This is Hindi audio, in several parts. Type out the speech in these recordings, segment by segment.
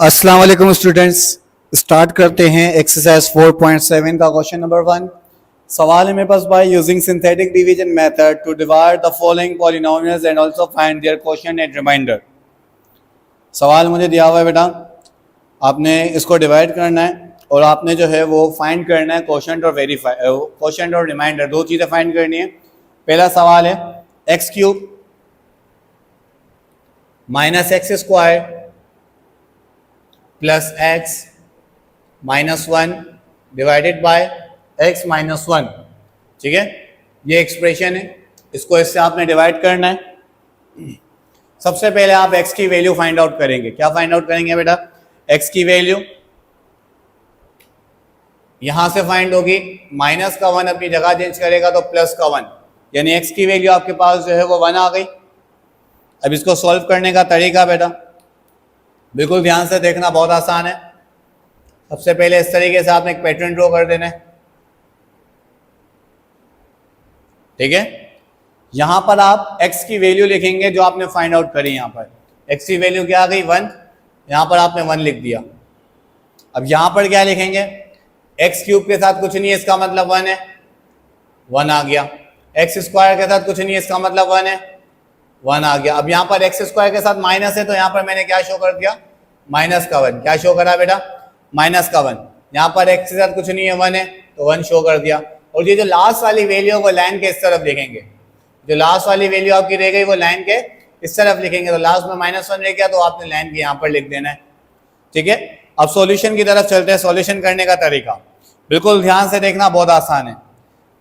अस्सलाम वालेकुम स्टूडेंट्स। स्टार्ट करते हैं एक्सरसाइज 4.7 का क्वेश्चन नंबर 1। सवाल है मेरे पास, by using synthetic division method to divide the following polynomials and also find their quotient and remainder. सवाल मुझे दिया हुआ है बेटा, आपने इसको डिवाइड करना है और आपने जो है वो फाइंड करना है क्वोशिएंट और क्वोशिएंट और रिमाइंडर, दो चीज़ें फाइंड करनी है। पहला सवाल है x cube minus x square plus x minus 1 divided by x minus 1। ठीक है, ये एक्सप्रेशन है, इसको इससे आपने डिवाइड करना है। सबसे पहले आप x की वैल्यू फाइंड आउट करेंगे। क्या फाइंड आउट करेंगे बेटा? x की वैल्यू यहां से फाइंड होगी, माइनस का 1 अपनी जगह चेंज करेगा तो प्लस का 1, यानी x की वैल्यू आपके पास जो है वो 1 आ गई। अब इसको सॉल्व करने का तरीका बेटा बिल्कुल ध्यान से देखना, बहुत आसान है। सबसे पहले इस तरीके से आपने एक पैटर्न ड्रॉ कर देना है। ठीक है, यहां पर आप x की वैल्यू लिखेंगे जो आपने फाइंड आउट करी। यहां पर x की वैल्यू क्या आ गई? 1। यहां पर आपने 1 लिख दिया। अब यहां पर क्या लिखेंगे? x क्यूब के साथ कुछ नहीं है, इसका मतलब 1 है, 1 आ गया। x स्क्वायर के साथ कुछ नहीं है, इसका मतलब 1 है, 1 आ गया। अब यहाँ पर एक्स स्क्वायर के साथ माइनस है तो यहाँ पर मैंने क्या शो कर दिया? माइनस का 1। क्या शो करा बेटा? माइनस का 1। यहाँ पर एक्स के साथ कुछ नहीं है, 1 है तो 1 शो कर दिया। और ये जो लास्ट वाली वैल्यू है वो लाइन के इस तरफ लिखेंगे। जो लास्ट वाली वैल्यू आपकी रह गई वो लाइन के इस तरफ लिखेंगे। तो लास्ट में माइनस 1 रह गया तो आपने लाइन के यहाँ पर लिख देना है। ठीक है, अब सॉल्यूशन की तरफ चलते हैं। सॉल्यूशन करने का तरीका बिल्कुल ध्यान से देखना, बहुत आसान है।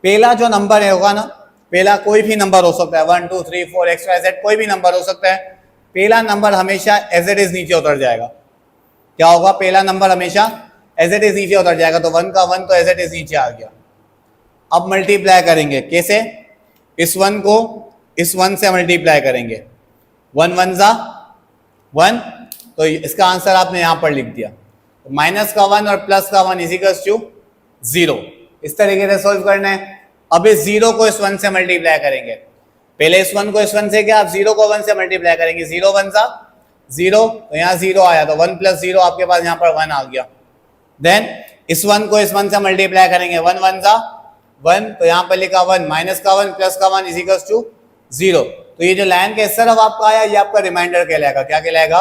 पहला जो नंबर है होगा ना, पहला कोई भी नंबर हो सकता है, 1 2 3 4 XYZ कोई भी नंबर हो सकता है। पहला नंबर हमेशा एज इट इज नीचे उतर जाएगा। क्या होगा? पहला नंबर हमेशा एज इट इज नीचे उतर जाएगा। तो 1 का 1 तो एज इट इज नीचे आ गया। अब मल्टीप्लाई करेंगे, कैसे? इस 1 को इस 1 से मल्टीप्लाई करेंगे। 1 1 जा 1, तो इसका आंसर आपने यहां पर लिख दिया। तो माइनस का 1 और प्लस का 1 इजिकल्स टू 0। इस तरीके से सोल्व करना है। अब इस 0 को इस 1 से मल्टीप्लाई करेंगे। पहले इस 1 को इस 1 से क्या, आप 0 को 1 से मल्टीप्लाई करेंगे। 0 1 सा 0, तो यहाँ 0 आया तो 1 प्लस 0 आपके पास यहाँ पर 1 आ गया। देन इस 1 को इस 1 से मल्टीप्लाई करेंगे। 1 1 सा 1, तो यहाँ पर लिखा 1, माइनस का 1 प्लस का 1 इजिकल्स टू 0। तो ये जो लाइन के इस तरफ आपका आया ये आपका रिमाइंडर कहलाएगा। क्या कहलाएगा?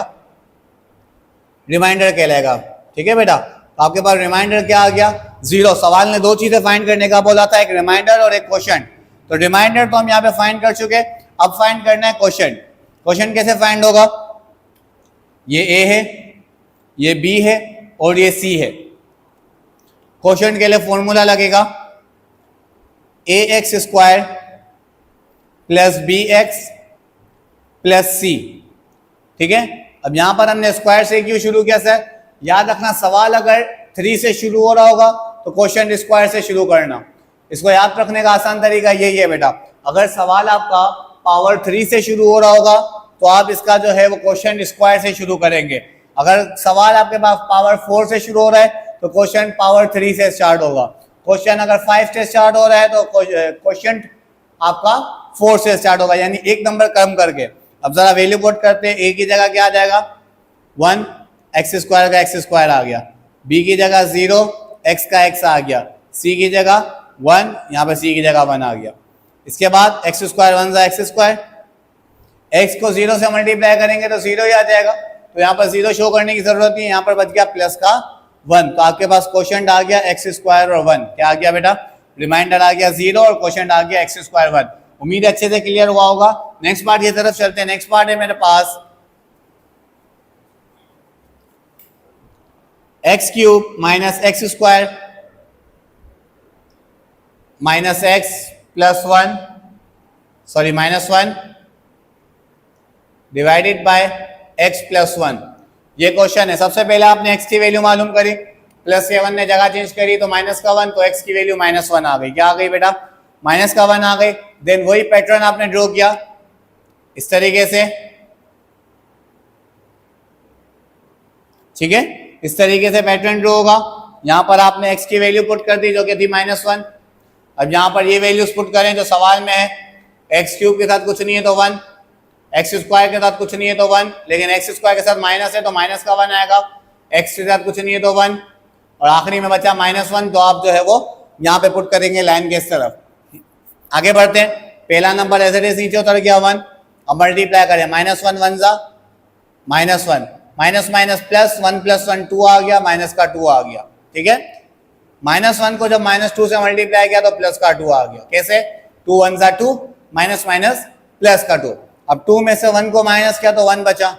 रिमाइंडर कहलाएगा। ठीक है बेटा, आपके पास रिमाइंडर क्या आ गया? 0। सवाल ने दो चीजें फाइंड करने का बोला था, एक रिमाइंडर और एक क्वोशिएंट। तो रिमाइंडर तो हम यहाँ पे फाइंड कर चुके, अब फाइंड करना है क्वोशिएंट। क्वोशिएंट कैसे फाइंड होगा? ये A है, ये B है और ये C है। क्वोशिएंट के लिए फॉर्मूला लगेगा AX square plus BX plus C। ठीक है, अब यहां पर हमने स्क्वायर से क्यों शुरू किया सर? याद रखना, सवाल अगर 3 से शुरू हो रहा होगा तो क्वोशिएंट स्क्वायर से शुरू करना। इसको याद रखने का आसान तरीका यही है बेटा, अगर सवाल आपका पावर 3 से शुरू हो रहा होगा तो आप इसका जो है वो क्वोशिएंट स्क्वायर से शुरू करेंगे। अगर सवाल आपके पास पावर 4 से शुरू हो रहा है तो क्वोशिएंट पावर 3 से स्टार्ट होगा। क्वोशिएंट अगर 5 से स्टार्ट हो रहा है तो क्वोशिएंट आपका 4 से स्टार्ट होगा, यानी एक नंबर कम करके। अब जरा वैल्यू पुट करते हैं। A की जगह क्या आ जाएगा? 1, एक्स स्क्वायर का एक्स स्क्वायर आ गया। B की जगह 0, x का x आ गया। C की जगह 1, यहाँ पर C की जगह 1 आ गया। इसके बाद एक्स स्क्वायर 1 जा एक्स स्क्वायर, x को 0 से मल्टीप्लाई करेंगे तो 0 ही आ जाएगा। तो यहाँ पर 0 शो करने की जरूरत नहीं है, यहाँ पर बच गया प्लस का 1। तो आपके पास क्वोशिएंट आ गया एक्स स्क्वायर और 1। क्या आ गया बेटा? रिमाइंडर आ गया 0 और क्वोशिएंट आ गया एक्स स्क्वायर 1। उम्मीद अच्छे से क्लियर हुआ होगा। नेक्स्ट पार्ट की तरफ चलते हैं। नेक्स्ट पार्ट है मेरे पास x cube minus x square minus x plus 1 sorry minus 1 divided by x plus 1। ये क्वेश्चन है। सबसे पहले आपने एक्स की वैल्यू मालूम करी, प्लस के 1 ने जगह चेंज करी तो माइनस का 1, तो एक्स की वैल्यू माइनस 1 आ गई। क्या आ गई बेटा? माइनस का 1 आ गई। देन वही पैटर्न आपने ड्रॉ किया इस तरीके से। ठीक है, इस तरीके से पैटर्न ड्रॉ होगा। यहां पर आपने x की वैल्यू पुट कर दी जो कि थी -1। अब यहां पर ये वैल्यूज पुट करें जो सवाल में है। एक्स क्यूब के साथ कुछ नहीं है तो 1, एक्स स्क्वायर के साथ कुछ नहीं है तो 1, लेकिन एक्स स्क्वायर के साथ माइनस है तो माइनस का 1 आएगा। एक्स के साथ कुछ नहीं है तो 1 और आखिरी में बचा -1, तो आप जो है वो यहाँ पे पुट करेंगे लाइन के इस तरफ। आगे बढ़ते हैं, पहला नंबर एज इट इज नीचे उतर गया 1, अब मल्टीप्लाई करें -1 1 जा -1 माइनस माइनस प्लस 1 + 1 2 आ गया, माइनस का 2 आ गया। ठीक है, -1 को जब -2 से मल्टीप्लाई किया तो प्लस का 2 आ गया। कैसे? 2 1 जा 2, माइनस माइनस प्लस का 2। अब 2 में से 1 को माइनस किया तो 1 बचा।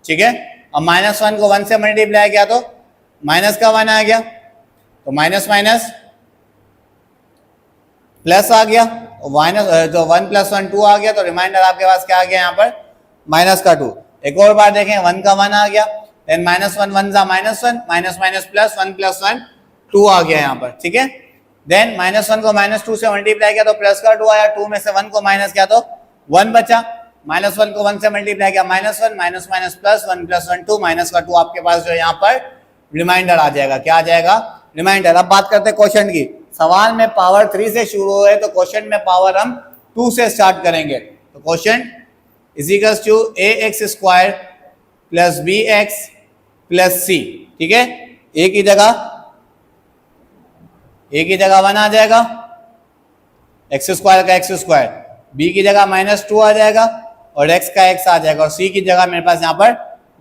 ठीक है, अब -1 को 1 से मल्टीप्लाई किया तो माइनस का 1 आ गया, तो माइनस माइनस प्लस आ गया, माइनस जो 1 + 1 2 आ गया, तो रिमाइंडर आपके पास क्या आ गया यहाँ पर माइनस का 2। एक और बार देखें, 1 का 1 आ गया, देन -1 1 जा -1, माइनस माइनस प्लस 1 + 1 2 आ गया यहाँ पर। ठीक है, देन -1 को -2 से मल्टीप्लाई किया तो प्लस का 2 आया, 2 में से 1 को माइनस किया तो 1 बचा, -1 को 1 से मल्टीप्लाई किया -1, माइनस माइनस प्लस 1 + 1 2, माइनस का 2 आपके पास जो यहाँ पर रिमाइंडर आ जाएगा। क्या आ जाएगा? रिमाइंडर। अब बात करते हैं क्वेश्चन की। सवाल में पावर 3 से शुरू है तो क्वेश्चन में पावर हम 2 से स्टार्ट करेंगे। तो question is equals to ax² + bx + c। ठीक है, a की जगह 1 आ जाएगा, x² का x², b की जगह -2 आ जाएगा और x का x आ जाएगा, और c की जगह मेरे पास यहाँ पर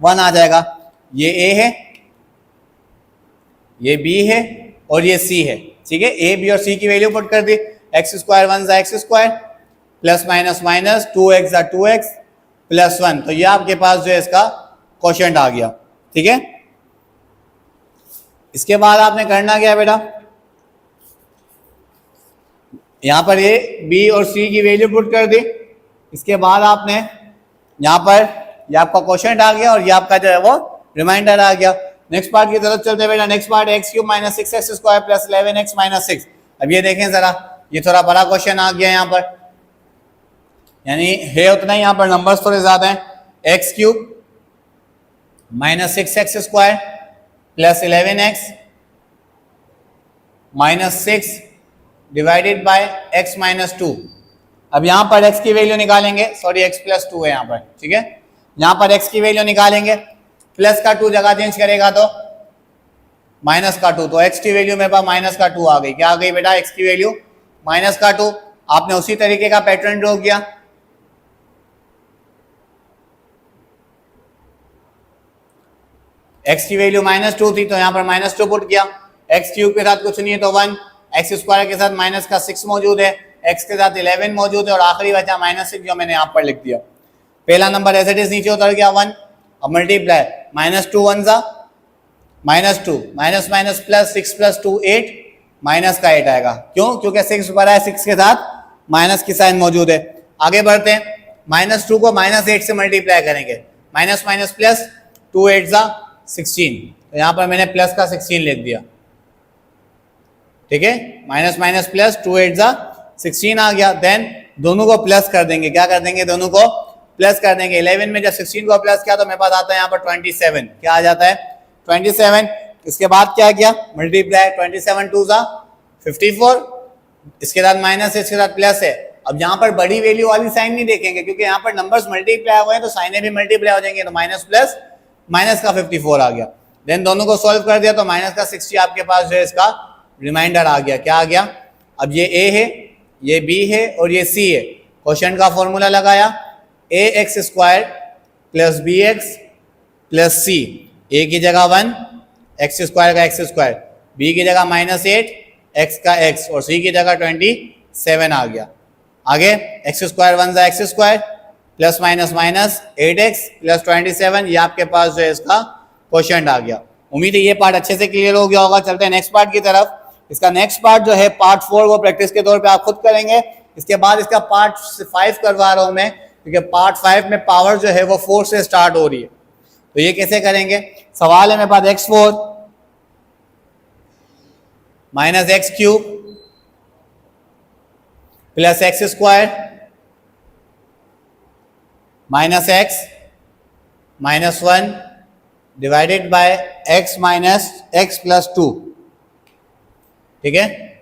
1 आ जाएगा। ये a है, ये b है और ये c है। ठीक है, a b और c की वैल्यू पुट कर दी, x² 1 जा x², plus minus minus 2x जा 2x + 1, तो ये आपके पास जो है इसका क्वोशिएंट आ गया। ठीक है, इसके बाद आपने करना क्या है बेटा, यहां पर a b और c की वैल्यू पुट कर दी। इसके बाद आपने यहां पर ये आपका क्वोशिएंट आ गया और ये आपका जो है वो रिमाइंडर आ गया। नेक्स्ट पार्ट की तरफ चलते हैं बेटा। Next part x³ - 6x² + 11x - 6। अब ये देखें जरा, ये थोड़ा बड़ा क्वेश्चन आ गया यहाँ पर, यानी है उतना ही, यहाँ पर नंबर्स थोड़े ज्यादा हैं। x³ - 6x² + 11x - 6 divided by x - 2। अब यहाँ पर x की वैल्यू निकालेंगे, सॉरी x + 2 है यहाँ पर। ठीक है, यहाँ पर x की वैल्यू निकालेंगे, प्लस का 2 जगह चेंज करेगा तो माइनस का 2, तो x की वैल्यू मेरे पास माइनस का 2 आ गई। क्या आ गई बेटा? x की वैल्यू माइनस का 2। आपने उसी तरीके का पैटर्न ड्रॉ किया, x की वैल्यू -2 थी तो यहाँ पर -2 पुट किया, x³ के साथ कुछ नहीं है तो 1, x² के साथ माइनस का 6 मौजूद है, x के साथ 11 मौजूद है और आखिरी बचा -6 जो मैंने यहाँ पर लिख दिया। पहला नंबर एज इट इज नीचे उतर गया 1, अब मल्टीप्लाई -2 1 जा -2, माइनस माइनस प्लस 6 + 2 8, माइनस का 8 आएगा। क्यों? क्योंकि 6 बड़ा है, 6 के साथ माइनस की साइन मौजूद है। आगे बढ़ते हैं, -2 को -8 से मल्टीप्लाई करेंगे, माइनस माइनस प्लस 2 8 जा 16, तो यहाँ पर मैंने प्लस का 16 लिख दिया। ठीक है, माइनस माइनस प्लस 2 8 जा 16 आ गया। देन दोनों को प्लस कर देंगे, क्या कर देंगे? दोनों को प्लस कर देंगे। 11 में जब 16 को प्लस किया तो मेरे पास आता है यहाँ पर 27। क्या आ जाता है? 27। इसके बाद क्या किया? मल्टीप्लाई, 27 2 जा 54, इसके साथ माइनस है, इसके साथ प्लस है। अब यहाँ पर बड़ी वैल्यू वाली साइन नहीं देखेंगे क्योंकि यहाँ पर नंबर्स मल्टीप्लाई हुए हैं तो साइनें भी मल्टीप्लाई हो जाएंगे, तो माइनस प्लस माइनस का 54 आ गया। देन दोनों को सॉल्व कर दिया तो माइनस का 60 आपके पास जो है इसका रिमाइंडर आ गया। क्या आ गया? अब ये a है, ये b है और ये c है। क्वेश्चन का फॉर्मूला लगाया, ax² + bx + c, a की जगह 1, x² का x², b की जगह -8, x का x और c की जगह 27 आ गया। आगे x² 1 जा x² plus minus minus 8x + 27, ये आपके पास जो है इसका क्वोशिएंट आ गया। उम्मीद है ये पार्ट अच्छे से क्लियर हो गया होगा। चलते हैं नेक्स्ट पार्ट की तरफ। इसका नेक्स्ट पार्ट जो है पार्ट 4, वो प्रैक्टिस के तौर पे आप खुद करेंगे। इसके बाद इसका पार्ट 5 करवा रहा हूं मैं, क्योंकि पार्ट 5 में पावर जो है वो 4 से स्टार्ट हो रही है। तो ये कैसे करेंगे? सवाल है मेरे पास x4 - x³ + x² - x -1 divided bye x - x + 2। ठीक है,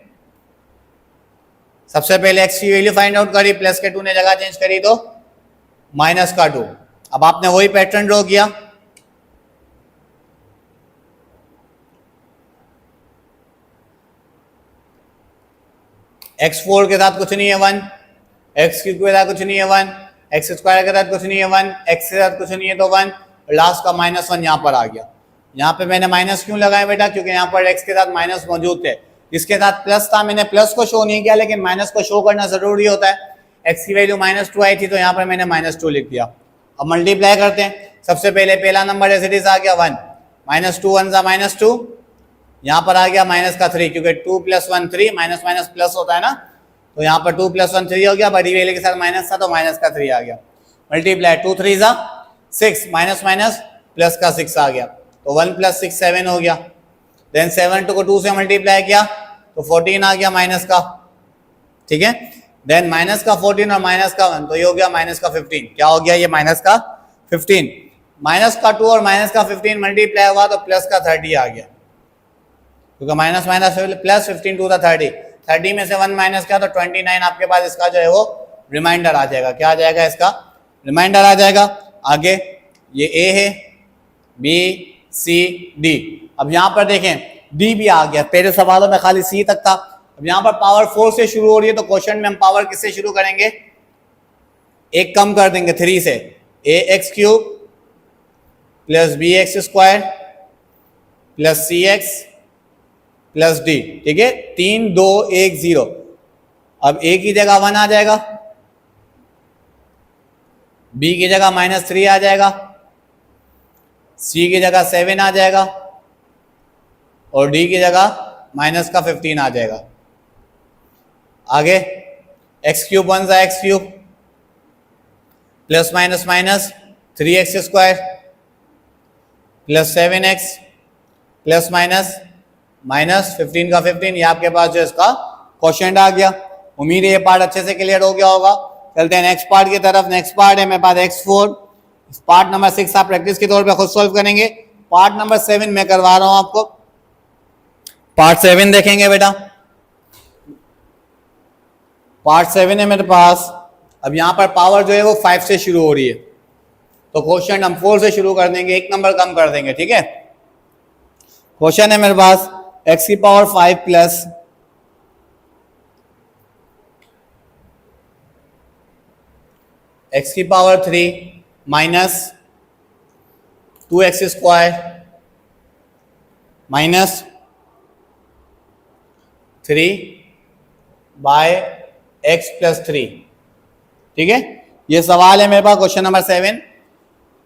सबसे पहले x की वैल्यू फाइंड आउट करी, प्लस के 2 ने जगह चेंज करी तो माइनस का 2। अब आपने वही पैटर्न ड्रॉ किया, x4 के साथ कुछ नहीं है 1, x3 के साथ कुछ नहीं है 1, x स्क्वायर के साथ कुछ नहीं है 1, x के साथ कुछ नहीं है तो 1, लास्ट का -1 यहाँ पर आ गया। यहाँ पे मैंने माइनस क्यों लगाया बेटा, क्योंकि यहाँ पर x के साथ माइनस मौजूद थे, इसके साथ प्लस था, मैंने प्लस को शो नहीं किया, लेकिन माइनस को शो करना जरूरी होता है। x की वैल्यू -2 आई थी तो यहाँ पर मैंने -2 लिख दिया। अब मल्टीप्लाई करते हैं, सबसे पहले पहला नंबर एज इट इज आ गया 1, -2 1 सा -2, यहाँ पर आ गया -3, क्योंकि 2 + 1 3, माइनस माइनस प्लस होता है ना, तो यहाँ पर 2 + 1 3 हो गया, बड़ी वैल्यू के साथ माइनस था तो -3 आ गया। मल्टीप्लाई 2 3 सा 6, माइनस माइनस प्लस का 6 आ गया, तो 1 + 6 7 हो गया। देन 7 को 2 से मल्टीप्लाई किया तो 14 आ गया माइनस का, ठीक है। देन माइनस का 14 और माइनस का 1, तो ये हो गया -15। क्या हो गया ये -15, माइनस का 2 और माइनस का 15 मल्टीप्लाई हुआ तो प्लस का 30 आ गया, क्योंकि माइनस माइनस प्लस 15 2 30 में से 1 माइनस किया तो 29 आपके पास इसका जो है वो रिमाइंडर आ जाएगा। क्या आ जाएगा, इसका रिमाइंडर आ जाएगा। आगे ये ए है, बी सी डी। अब यहाँ पर देखें डी भी आ गया, पहले सवालों में खाली सी तक था, अब यहाँ पर पावर 4 से शुरू हो रही है तो क्वेश्चन में हम पावर किससे शुरू करेंगे, एक कम कर देंगे 3 से, ax³ + bx² + cx + d, ठीक है। 3 2 1 0। अब a की जगह 1 आ जाएगा, b की जगह -3 आ जाएगा, c की जगह 7 आ जाएगा और d की जगह -15 आ जाएगा। आगे x³ 1 सा x³ plus minus minus 3x² + 7x plus minus -15 का 15, ये आपके पास जो इसका क्वेश्चन आ गया। उम्मीद है ये पार्ट अच्छे से क्लियर हो गया होगा। चलते हैं नेक्स्ट पार्ट की तरफ। नेक्स्ट पार्ट है मेरे पास x4। पार्ट नंबर 6 आप प्रैक्टिस के तौर पे खुद सॉल्व करेंगे। पार्ट नंबर 7 मैं करवा रहा हूं आपको। पार्ट 7 देखेंगे बेटा। पार्ट 7 है मेरे पास। अब यहां पर पावर जो है वो 5 से शुरू हो रही है, तो क्वेश्चन हम 4 से शुरू कर देंगे, एक नंबर कम कर देंगे, ठीक है। क्वेश्चन है मेरे पास x⁵ plus x⁵ minus 2x² minus 3/x + 3, ठीक है। ये सवाल है मेरे पास क्वेश्चन नंबर 7।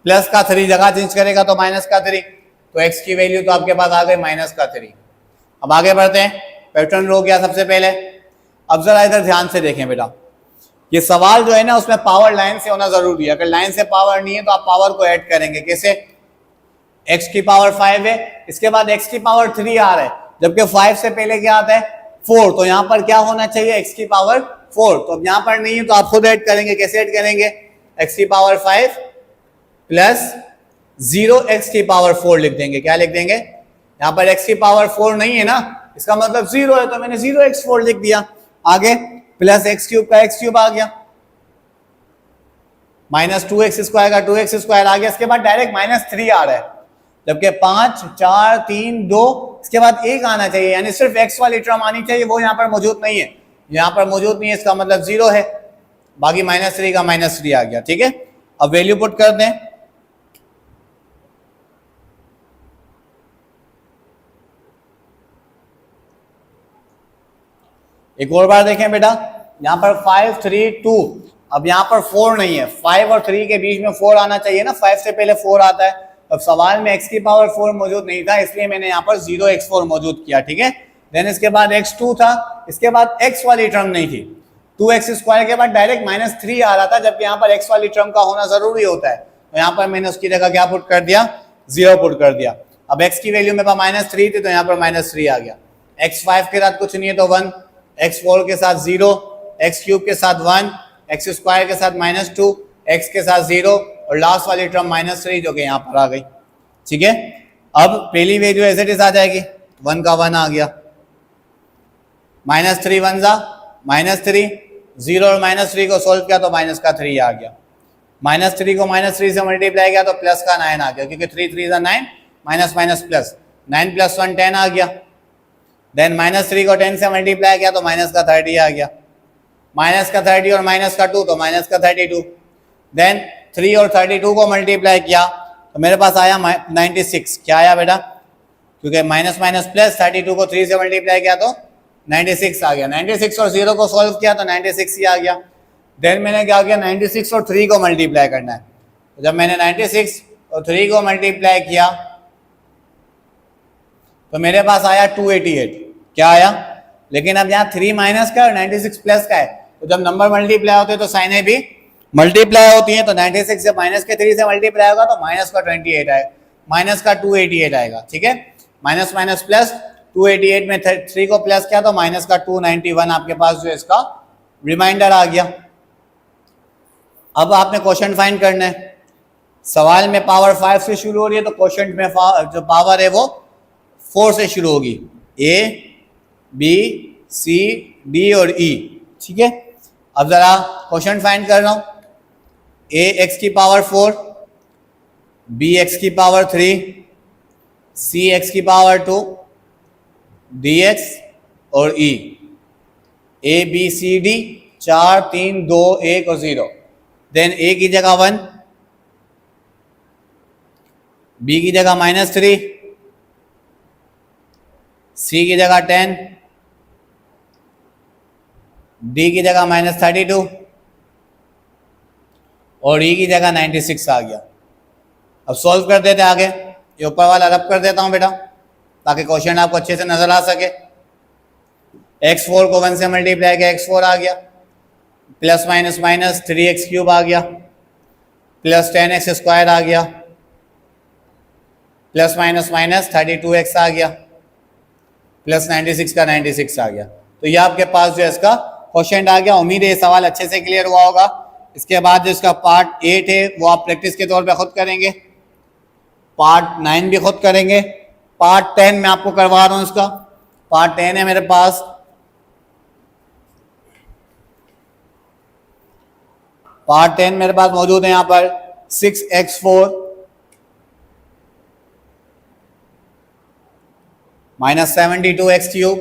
प्लस का 3 जगह चेंज करेगा तो माइनस का 3, तो x की वैल्यू तो आपके पास आ गई -3। अब आगे बढ़ते हैं। पैटर्न हो गया सबसे पहले। अब जरा इधर ध्यान से देखें बेटा, ये सवाल जो है ना उसमें पावर लाइन से होना जरूरी है। अगर लाइन से पावर नहीं है तो आप पावर को ऐड करेंगे। कैसे, x⁵ 5 है, इसके बाद x⁵ 3 आ रहा है, जबकि 5 से पहले क्या आता है 4, तो यहां पर क्या होना चाहिए x⁵ 4। तो अब यहां पर नहीं है तो आप खुद ऐड करेंगे। कैसे ऐड करेंगे, x⁵ 5 प्लस 0x⁵ 4 लिख देंगे। क्या लिख देंगे, यहां पर x⁵ 4 नहीं है ना, इसका मतलब 0 है, तो मैंने 0x4 लिख दिया। आगे प्लस x³ का x³ आ गया, माइनस 2x² का 2x² आ गया। इसके बाद डायरेक्ट -3 आ रहा है, जबकि 5 4 3 2 इसके बाद 1 आना चाहिए, यानी सिर्फ x वाली टर्म आनी चाहिए, वो यहाँ पर मौजूद नहीं है। यहाँ पर मौजूद नहीं है, इसका मतलब 0 है, बाकी -3 का -3 आ गया, ठीक है। अब वैल्यू पुट कर दें। एक और बार देखें बेटा, यहाँ पर 5 3 2, अब यहाँ पर 4 नहीं है, 5 और 3 के बीच में 4 आना चाहिए ना, 5 से पहले 4 आता है। अब सवाल में x⁵ 4 मौजूद नहीं था, इसलिए मैंने यहाँ पर 0x4 मौजूद किया, ठीक है। देन इसके बाद x2 था, इसके बाद x वाली टर्म नहीं थी, 2x² के बाद डायरेक्ट -3 आ रहा था, जबकि यहाँ पर x वाली टर्म का होना जरूरी होता है। तो यहाँ पर मैंने उसकी जगह क्या पुट कर दिया, 0 पुट कर दिया। अब x की वैल्यू मेरे पास -3 थी, तो यहाँ पर -3 आ गया। x5 के साथ कुछ नहीं है तो 1, x4 के साथ 0, x³ के साथ 1, x² के साथ -2, x के साथ 0 और लास्ट वाली टर्म -3 जो कि यहाँ पर आ गई, ठीक है। अब पहली वैल्यू एज इट इज आ जाएगी, 1 का 1 आ गया, -3 1 जा -3, 0 और -3 को सोल्व किया तो -3 आ गया। -3 को -3 से मल्टीप्लाई किया तो प्लस का 9 आ गया, क्योंकि 3 3 9, माइनस माइनस प्लस, 9 + 1 10 आ गया। देन -3 को 10 से मल्टीप्लाई किया तो माइनस का 30 आ गया, माइनस का 30 और माइनस का 2 तो माइनस का 32। देन 3 और 32 को मल्टीप्लाई किया तो मेरे पास आया 96। क्या आया बेटा? क्योंकि माइनस माइनस प्लस, 32 को 3 से मल्टीप्लाई किया तो 96 आ गया। 96 और 0 को सॉल्व किया तो 96 ही आ गया। देन मैंने क्या किया, 96 और 3 को मल्टीप्लाई करना है। तो जब मैंने 96 और 3 को मल्टीप्लाई किया तो मेरे पास आया 288। क्या आया? लेकिन अब यहाँ 3 माइनस का और 96 प्लस का है, तो जब नंबर मल्टीप्लाई होते हैं तो साइनें भी मल्टीप्लाई होती हैं। तो 96 से माइनस के 3 से मल्टीप्लाई होगा तो माइनस का 28 आएगा, माइनस का 288 आएगा। ठीक है, माइनस माइनस प्लस, 288 में 3 को प्लस किया तो माइनस का 291 आपके पास जो इसका रिमाइंडर आ गया। अब आपने क्वेश्चन फाइंड करना है। सवाल में पावर 5 से शुरू हो रही है तो क्वेश्चन में जो पावर है वो 4 से शुरू होगी, A, B, C, D और E। ठीक है, अब जरा क्वेश्चन फाइंड कर रहा हूं। A x की पावर 4, B x की पावर 3, C x की पावर 2, D x और E। A B C D 4 3 2 1 और 0। देन A की जगह 1, B की जगह -3, C की जगह 10, D की जगह -32 और E की जगह 96 आ गया। अब सॉल्व कर देते आगे। ये ऊपर वाला रब कर देता हूं बेटा ताकि क्वेश्चन आपको अच्छे से नजर आ सके। x4 को 1 से मल्टीप्लाई किया, x4 आ गया, प्लस माइनस माइनस 3x³ आ गया, प्लस 10x² आ गया, प्लस माइनस माइनस 32x आ गया, प्लस 96 का 96 आ गया। तो ये आपके पास जो है इसका क्वेश्चन आ गया। उम्मीद है ये सवाल अच्छे से क्लियर हुआ होगा। इसके बाद जो इसका पार्ट 8 है वो आप प्रैक्टिस के तौर पे खुद करेंगे, पार्ट 9 भी खुद करेंगे, पार्ट 10 मैं आपको करवा रहा हूं। इसका पार्ट 10 है मेरे पास। पार्ट 10 मेरे पास मौजूद है यहाँ पर 6x4 -72x³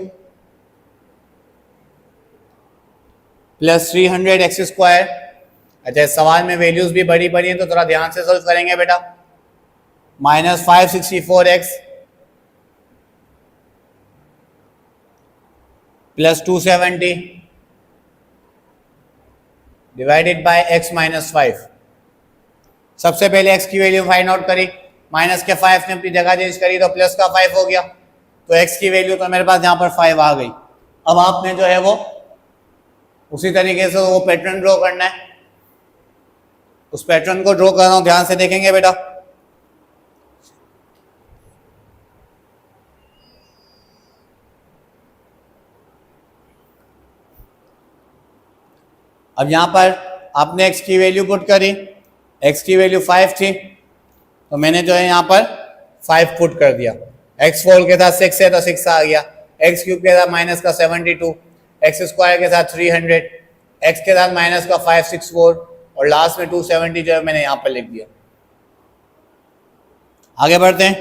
प्लस 300x²। अच्छा, सवाल में वैल्यूज भी बड़ी बड़ी हैं तो थोड़ा ध्यान से सॉल्व करेंगे बेटा। -564x plus 270 divided by x -5। सबसे पहले x की वैल्यू फाइंड आउट करी, माइनस के 5 ने अपनी जगह चेंज करी तो प्लस का 5 हो गया, तो x की वैल्यू तो मेरे पास यहाँ पर 5 आ गई। अब आपने जो है वो उसी तरीके से वो पैटर्न ड्रॉ करना है। उस पैटर्न को ड्रॉ कर रहा हूं, ध्यान से देखेंगे बेटा। अब यहां पर आपने x की वैल्यू पुट करी, x की वैल्यू 5 थी तो मैंने जो है यहां पर 5 पुट कर दिया। x4 के साथ 6 है तो 6 आ गया, x³ के साथ माइनस का 72, x² के साथ 300, x के साथ माइनस का 564 और लास्ट में 270 जो है मैंने यहां पर लिख दिया। आगे बढ़ते हैं।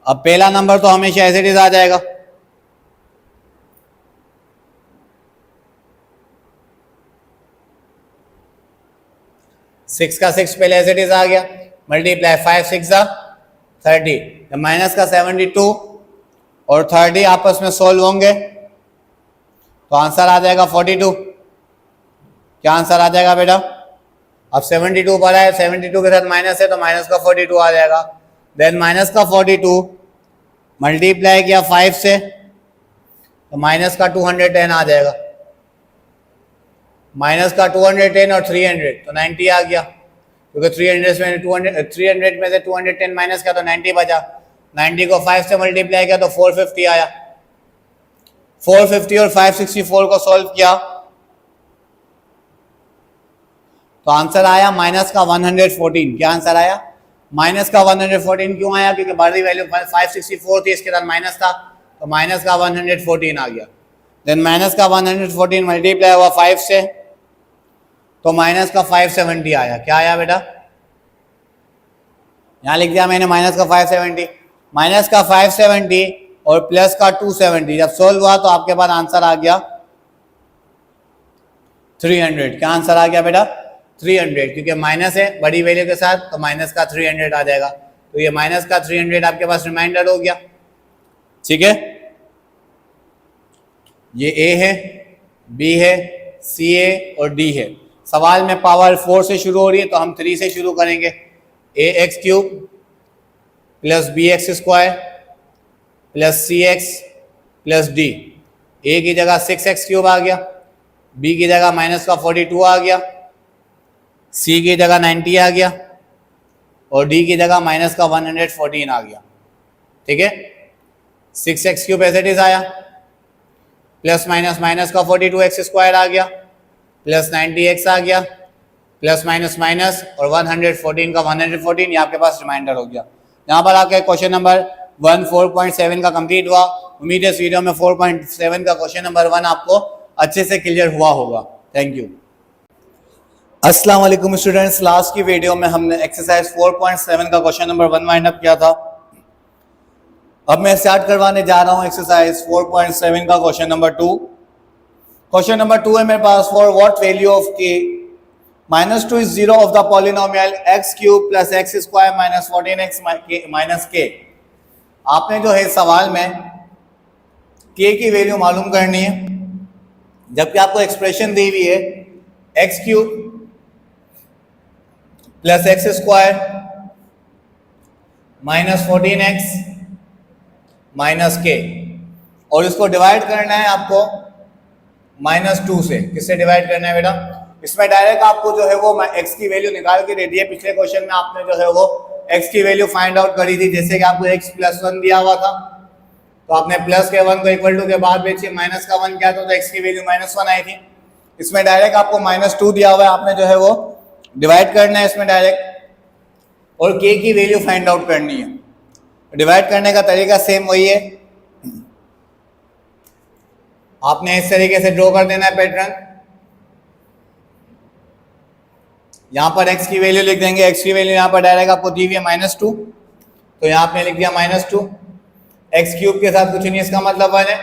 अब पहला नंबर तो हमेशा एज इट इज आ जाएगा। सिक्स का 6 पहले एज इट इज आ गया, मल्टीप्लाई 5 6 30, माइनस का 72 और 30 आपस में सोल्व होंगे तो आंसर आ जाएगा 42। क्या आंसर आ जाएगा बेटा? अब 72 पर है, 72 के साथ माइनस है तो माइनस का 42 आ जाएगा। देन माइनस का 42 मल्टीप्लाई किया 5 से तो माइनस का 210 आ जाएगा, माइनस का 210 और 300 तो 90 आ गया, क्योंकि 300 में से 210 माइनस का तो 90 बचा। 90 को 5 से मल्टीप्लाई किया तो 450 आया। 450 और 564 को सॉल्व किया तो आंसर आया माइनस का 114। क्या आंसर आया? माइनस का 114। क्यों आया? क्योंकि बाहरी वैल्यू 564 थी, इसके साथ माइनस था तो माइनस का 114 आ गया। देन माइनस का 114 मल्टीप्लाई हुआ 5 से तो माइनस का 570 आया। क्या आया बेटा? यहाँ लिख दिया मैंने माइनस का 570, माइनस का 570 और प्लस का 270। जब सोल्व हुआ तो आपके पास आंसर आ गया 300। क्या आंसर आ गया बेटा? 300, क्योंकि माइनस है बड़ी वैल्यू के साथ तो माइनस का 300 आ जाएगा। तो ये माइनस का 300 आपके पास रिमाइंडर हो गया। ठीक है, ये ए है, बी है, सी है और डी है। सवाल में पावर 4 से शुरू हो रही है तो हम 3 से शुरू करेंगे। A x cube plus b x square plus c x plus d. A की जगह 6x क्यूब आ गया, बी की जगह माइनस का 42 आ गया, सी की जगह 90 आ गया और डी की जगह माइनस का 114 आ गया। ठीक है, 6x cube as it is आया, प्लस माइनस माइनस का 42x स्क्वायर आ गया, प्लस 90x आ गया, प्लस माइनस माइनस और 114 का 114, ये आपके पास रिमाइंडर हो गया। यहाँ पर आपके क्वेश्चन नंबर 1 4.7 का कंप्लीट हुआ। उम्मीद है इस वीडियो में 4.7 का क्वेश्चन नंबर 1 आपको अच्छे से क्लियर हुआ होगा। Thank you. अस्सलाम वालेकुम स्टूडेंट्स, लास्ट की वीडियो में हमने एक्सरसाइज 4.7 का क्वेश्चन नंबर 1 वाइंड अप किया था। अब मैं स्टार्ट करवाने जा रहा हूं एक्सरसाइज 4.7 का क्वेश्चन नंबर 2। क्वेश्चन नंबर 2 है मेरे पास, फॉर व्हाट वैल्यू ऑफ के -2 is 0 of the polynomial x cube plus x square minus 14x minus के। आपने जो है सवाल में k की वैल्यू मालूम करनी है, जबकि आपको एक्सप्रेशन दी हुई है x cube plus x square minus 14x minus के, और इसको डिवाइड करना है आपको -2 से। किससे डिवाइड करना है बेटा? इसमें डायरेक्ट आपको जो है वो x की वैल्यू निकाल के दे दी है। पिछले क्वेश्चन में आपने जो है वो x की वैल्यू फाइंड आउट करी थी, जैसे कि आपको x प्लस 1 दिया हुआ था तो आपने प्लस के 1 को इक्वल टू के बाद बेची, माइनस का 1 क्या था तो x की वैल्यू -1 आई थी। इसमें डायरेक्ट आपको -2 दिया हुआ है, आपने जो है वो डिवाइड करना है इसमें डायरेक्ट, और k की वैल्यू फाइंड आउट करनी है। डिवाइड करने का तरीका सेम वही है, आपने इस तरीके से ड्रॉ कर देना है पैटर्न। यहां पर x की वैल्यू लिख देंगे, x की वैल्यू यहां पर डायरेक्ट आपको दी हुई है -2, तो यहां आपने लिख दिया -2। x क्यूब के साथ कुछ नहीं, इसका मतलब 1 है,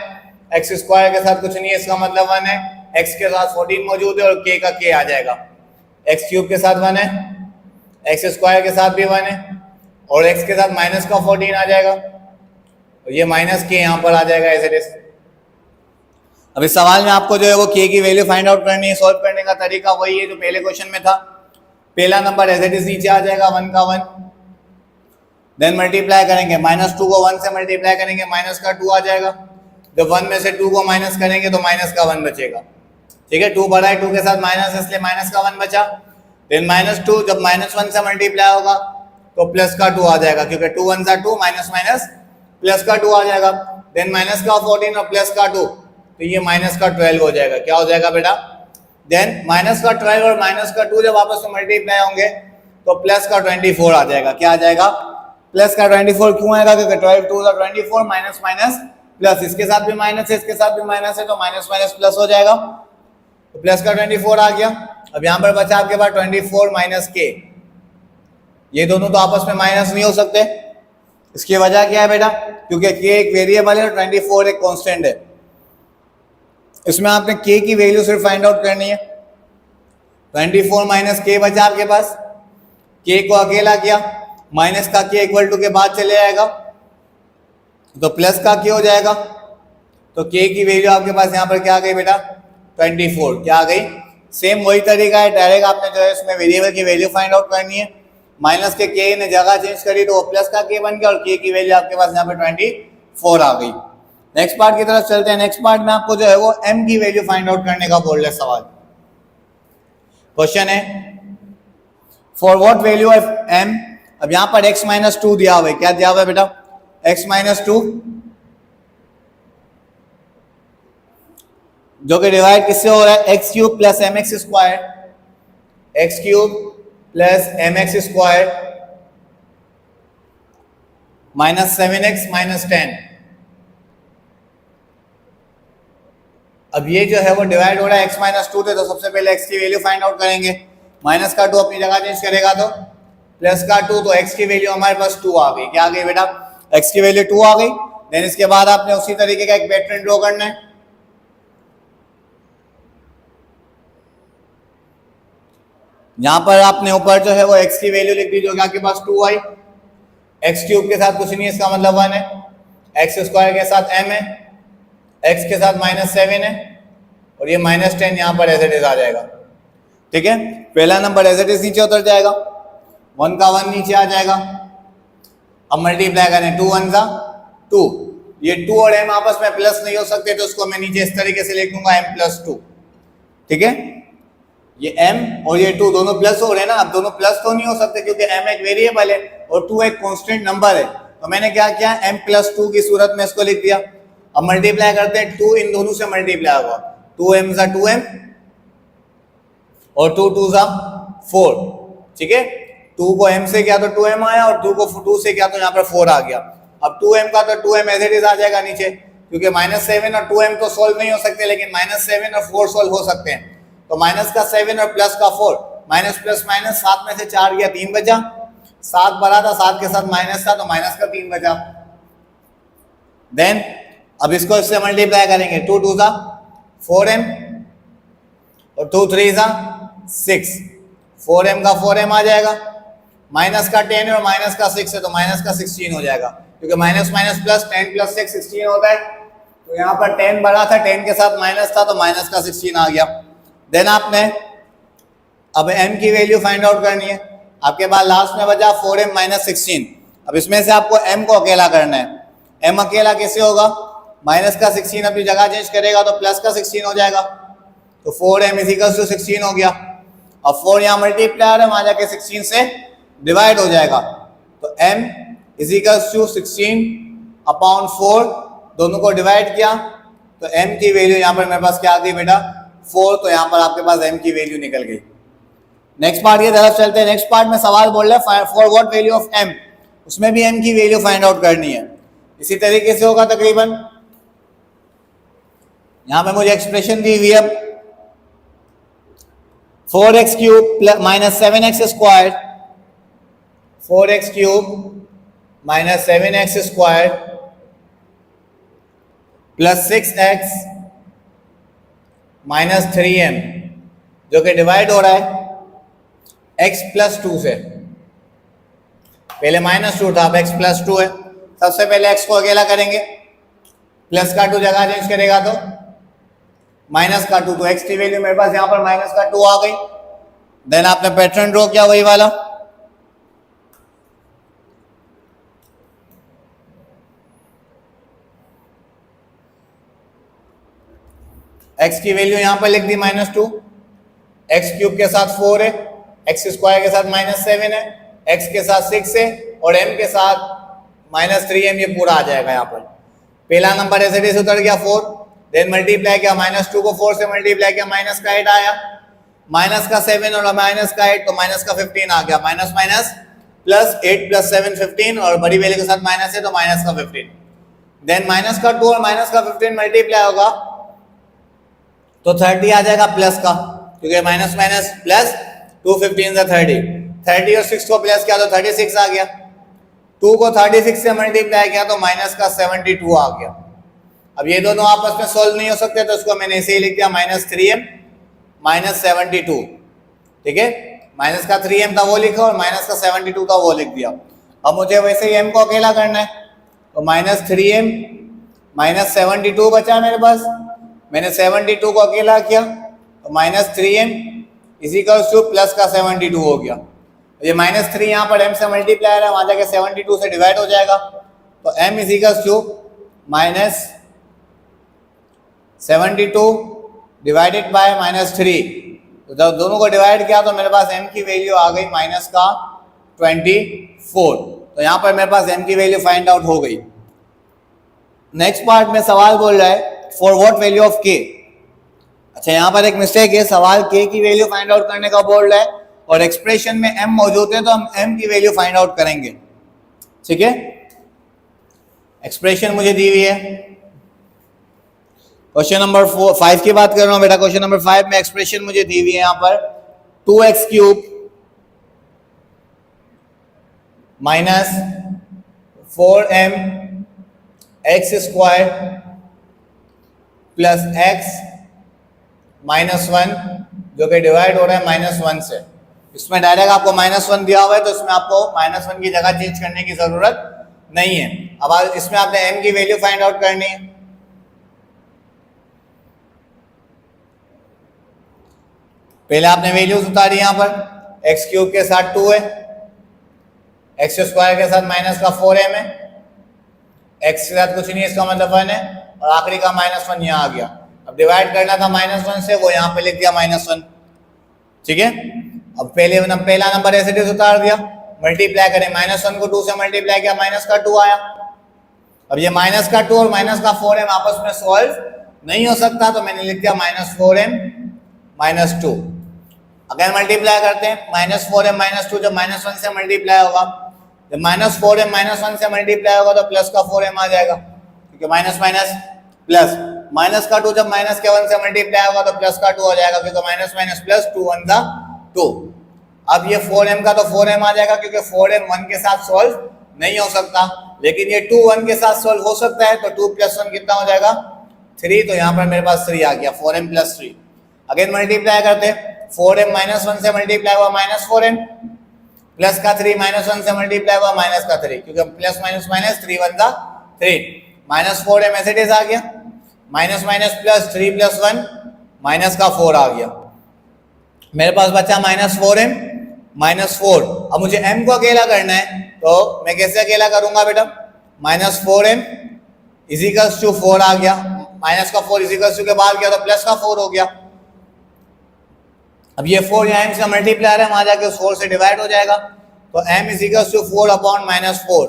x स्क्वायर के साथ कुछ नहीं है, इसका मतलब 1 है, x के साथ 14 मौजूद है और k का k आ जाएगा। x क्यूब के साथ 1 है, x स्क्वायर के साथ भी 1 है और x के साथ माइनस का 14 आ जाएगा, और ये माइनस के यहाँ पर आ जाएगा एज इट इज। अब इस सवाल में आपको जो है वो k की वैल्यू फाइंड आउट करनी है। सॉल्व करने का तरीका वही है जो पहले क्वेश्चन में था। पहला नंबर एज इट इज नीचे आ जाएगा 1 का 1, देन मल्टीप्लाई करेंगे, -2 को 1 से मल्टीप्लाई करेंगे, माइनस का 2 आ जाएगा। जब 1 में से 2 को माइनस करेंगे तो माइनस का 1 बचेगा। ठीक है, 2 बढ़ा है, 2 के साथ माइनस, इसलिए माइनस का 1 बचा। देन -2 जब -1 से मल्टीप्लाई होगा तो प्लस का 2 आ जाएगा, क्योंकि 2 1 सा 2, माइनस माइनस प्लस का 2 आ जाएगा। देन माइनस का 14 और प्लस का 2, तो ये माइनस का 12 हो जाएगा। क्या हो जाएगा बेटा? देन माइनस का 12 और माइनस का 2 जब आपस में मल्टीप्लाई होंगे तो प्लस का 24 आ जाएगा। क्या आ जाएगा? प्लस का 24। क्यों आएगा? क्योंकि 12 2 24, माइनस माइनस प्लस, इसके साथ भी माइनस है, इसके साथ भी माइनस है, तो माइनस माइनस प्लस हो जाएगा, तो प्लस का 24 आ गया। अब यहाँ पर बचा आपके पास 24 माइनस के। ये दोनों तो आपस में माइनस नहीं हो सकते। इसकी वजह क्या है बेटा? क्योंकि k एक वेरिएबल है और 24 एक कांस्टेंट है। इसमें आपने k की वैल्यू सिर्फ फाइंड आउट करनी है। 24 माइनस k बचा आपके पास, k को अकेला किया, माइनस का k इक्वल टू के बाद चले आएगा तो प्लस का k हो जाएगा। तो k की वैल्यू आपके पास यहाँ पर क्या आ गई बेटा? 24। क्या आ गई? सेम वही तरीका है, डायरेक्ट आपने जो है इसमें वेरिएबल की वैल्यू फाइंड आउट करनी है। माइनस के k ने जगह चेंज करी तो वो प्लस का k बन गया और k की वैल्यू आपके पास यहाँ पर 24 आ गई। नेक्स्ट पार्ट की तरफ चलते हैं। नेक्स्ट पार्ट में आपको जो है वो m की वैल्यू फाइंड आउट करने का बोल रहा है सवाल। क्वेश्चन है for what value of m। अब यहाँ पर x -2 दिया हुआ है। क्या दिया हुआ है बेटा? x -2, जो कि डिवाइड किससे हो रहा है? x cube plus mx square, x cube plus mx square minus 7x minus 10। अब ये जो है वो डिवाइड हो रहा है x -2 थे, तो सबसे पहले x की वैल्यू फाइंड आउट करेंगे। माइनस का 2 अपनी जगह चेंज करेगा तो प्लस का 2, तो x की वैल्यू हमारे पास 2 आ गई। क्या आ गई बेटा? x की वैल्यू 2 आ गई। देन इसके बाद आपने उसी तरीके का एक पैटर्न ड्रॉ करना है। यहां पर आपने ऊपर जो है वो x की वैल्यू लिख दी जो कि आपके पास 2 आई। x क्यूब के साथ कुछ नहीं है, इसका मतलब 1 है। x स्क्वायर के साथ m है, x के साथ -7 है, और ये -10 यहाँ पर एज इट इज आ जाएगा। ठीक है, पहला नंबर एज इट इज नीचे उतर जाएगा, 1 का 1 नीचे आ जाएगा। अब मल्टीप्लाई करें, 2 1 का 2, ये 2 और m आपस में प्लस नहीं हो सकते, तो उसको मैं नीचे इस तरीके से लिख दूंगा m+2। ठीक है, ये m और ये 2 दोनों प्लस हो रहे हैं ना। अब दोनों प्लस तो नहीं हो सकते क्योंकि m एक वेरिएबल है और 2 एक कांस्टेंट नंबर है, तो मैंने क्या किया, m+2 की सूरत में इसको लिख दिया। अब मल्टीप्लाई करते हैं, 2 इन दोनों से मल्टीप्लाई होगा, 2m सा 2m और 2 2 सा 4। ठीक है, 2 को m से किया तो 2m आया और 2 को 2 से किया तो यहाँ पर 4 आ गया। अब 2m का तो 2m एज इट इज आ जाएगा नीचे, क्योंकि -7 और 2m तो सोल्व नहीं हो सकते, लेकिन -7 और 4 सोल्व हो सकते हैं। तो माइनस का 7 और प्लस का 4, माइनस प्लस माइनस, 7 में से 4 गया, 3 बचा। 7 बड़ा था, 7 के साथ माइनस था, तो माइनस का 3 बचा। देन अब इसको इससे मल्टीप्लाई करेंगे, 2 2 सा 4m और 2 3 सा 6, 4m का 4m आ जाएगा। माइनस का 10 और माइनस का 6 है, तो माइनस का 16 हो जाएगा, क्योंकि माइनस माइनस प्लस, 10 प्लस 6 16 होता है। तो यहाँ पर 10 बड़ा था, 10 के साथ माइनस था, तो माइनस का 16 आ गया। देन आपने अब m की वैल्यू फाइंड आउट करनी है। आपके पास लास्ट में बचा 4m - 16। अब इसमें से आपको m को अकेला करना है। m अकेला कैसे होगा, माइनस का 16 अपनी जगह चेंज करेगा तो प्लस का 16 हो जाएगा, तो 4m = 16 हो गया। अब 4 यहाँ मल्टीप्लाई है, वहां जाके 16 से डिवाइड हो जाएगा, तो m = 16/4, दोनों को डिवाइड किया तो m की वैल्यू यहाँ पर मेरे पास क्या आ गई बेटा, 4। तो यहाँ पर आपके पास m की वैल्यू निकल गई। नेक्स्ट पार्ट की तरफ चलते हैं। नेक्स्ट पार्ट में सवाल बोल रहे हैं for what value of m, उसमें भी m की वैल्यू फाइंड आउट करनी है। इसी तरीके से होगा तकरीबन। यहाँ पे मुझे एक्सप्रेशन दी हुई है 4x³ - 7x², 4x³ - 7x² + 6x - 3m, जो कि डिवाइड हो रहा है x + 2 से। पहले -2 था, अब x + 2 है। सबसे पहले x को अकेला करेंगे, प्लस का 2 जगह चेंज करेगा तो माइनस का 2, तो x की वैल्यू मेरे पास यहाँ पर -2 आ गई। देन आपने पैटर्न ड्रॉ किया वही वाला, x की वैल्यू यहाँ पर लिख दी -2, x³ के साथ 4 है, x² के साथ -7 है, x के साथ 6 है और m के साथ -3m, ये पूरा आ जाएगा। यहाँ पर पहला नंबर ऐसे ऐसे उतर गया 4। देन मल्टीप्लाई किया, -2 को 4 से मल्टीप्लाई किया, माइनस का 8 आया, माइनस का 7 और माइनस का 8, तो माइनस का 15 आ गया। माइनस माइनस प्लस 8 + 7 15, और बड़ी वैल्यू के साथ माइनस है तो माइनस का 15। देन माइनस का 2 और माइनस का 15 मल्टीप्लाई होगा तो 30 आ जाएगा प्लस का, क्योंकि माइनस माइनस प्लस 2 15 = 30, 30 और 6 को प्लस किया तो 36 आ गया। 2 को 36 से मल्टीप्लाई किया तो माइनस का 72 आ गया। अब ये दोनों आपस में सोल्व नहीं हो सकते, तो इसको मैंने ऐसे ही लिख दिया -3m - 72। ठीक है, माइनस का 3m था वो लिखा और माइनस का 72 था वो लिख दिया। अब मुझे वैसे ही m को अकेला करना है, तो -3m - 72 बचा मेरे पास। मैंने 72 को अकेला किया तो -3m = प्लस का 72 हो गया। ये -3 यहाँ पर m से मल्टीप्लाई है, वहां जाके 72 से डिवाइड हो जाएगा, तो m = -72 डिवाइडेड बाय -3। तो जब दोनों को डिवाइड किया तो मेरे पास m की वैल्यू आ गई -24। तो यहाँ पर मेरे पास m की वैल्यू फाइंड आउट हो गई। नेक्स्ट पार्ट में सवाल बोल रहा है for what value of k। अच्छा, यहाँ पर एक मिस्टेक है, सवाल k की वैल्यू फाइंड आउट करने का बोल रहा है और एक्सप्रेशन में m मौजूद है, तो हम m की वैल्यू फाइंड आउट करेंगे। ठीक है, एक्सप्रेशन मुझे दी हुई है। क्वेश्चन नंबर 5 की बात कर रहा हूं बेटा। क्वेश्चन नंबर 5 में एक्सप्रेशन मुझे दी हुई है यहाँ पर 2x³ minus 4m x square plus x minus 1 जो कि डिवाइड हो रहा है -1 से। इसमें डायरेक्ट आपको -1 दिया हुआ है तो इसमें आपको -1 की जगह चेंज करने की जरूरत नहीं है। अब इसमें आपने m की वैल्यू फाइंड आउट करनी है। पहले आपने वैल्यूज उतारी यहां पर, एक्स क्यूब के साथ 2 है, एक्स स्क्वायर के साथ माइनस का 4m है, एक्स के साथ कुछ नहीं, इसका मतलब 1 है, और आखिरी का -1 यहाँ आ गया। अब डिवाइड करना था -1 से, वो यहाँ पे लिख दिया -1। ठीक है, अब पहला नंबर एज इट इज उतार दिया, मल्टीप्लाई करें, -1 को 2 से मल्टीप्लाई किया, माइनस का 2 आया। अब ये माइनस का 2 और माइनस का 4m आपस में सॉल्व नहीं हो सकता, तो मैंने लिख दिया -4m -2। अगर मल्टीप्लाई करते हैं, -4m -2 जब -1 से मल्टीप्लाई होगा, जब -4m -1 से मल्टीप्लाई होगा तो प्लस का 4m आ जाएगा, क्योंकि माइनस माइनस प्लस, माइनस का 2 जब माइनस के 1 से मल्टीप्लाई होगा तो प्लस का 2 हो जाएगा, क्योंकि माइनस माइनस प्लस 2 1 दा 2। अब ये 4m का तो 4m आ जाएगा, क्योंकि 4m 1 के साथ सॉल्व नहीं हो सकता, लेकिन ये 2 1 के साथ सॉल्व हो सकता है, तो 2 + 1 कितना हो जाएगा 3, तो यहाँ पर मेरे पास 3 आ गया, 4m + 3। अगेन मल्टीप्लाई करते, 4m -1 से मल्टीप्लाई हुआ -4m, प्लस का 3 -1 से मल्टीप्लाई हुआ माइनस का 3, क्योंकि प्लस माइनस माइनस 3 1 दा 3, -4m एज इट इज आ गया, माइनस माइनस प्लस 3 + 1 माइनस का 4 आ गया। मेरे पास बचा -4m -4। अब मुझे m को अकेला करना है, तो मैं कैसे अकेला करूंगा बेटा, -4m = 4 आ गया, माइनस का 4 = के बाद गया तो प्लस का 4 हो गया। अब ये 4 यहाँ m से मल्टीप्लाई है, वहां जाके उस 4 से डिवाइड हो जाएगा, तो m = 4/-4,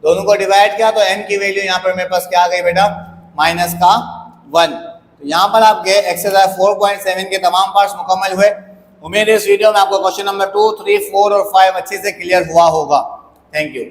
दोनों को डिवाइड किया तो m की वैल्यू यहाँ पर मेरे पास क्या आ गई बेटा, -1। तो यहाँ पर आपके एक्सरसाइज 4.7 के तमाम पार्ट्स मुकम्मल हुए। उम्मीद है इस वीडियो में आपको क्वेश्चन नंबर 2, 3, 4 और 5 अच्छे से क्लियर हुआ होगा। Thank you.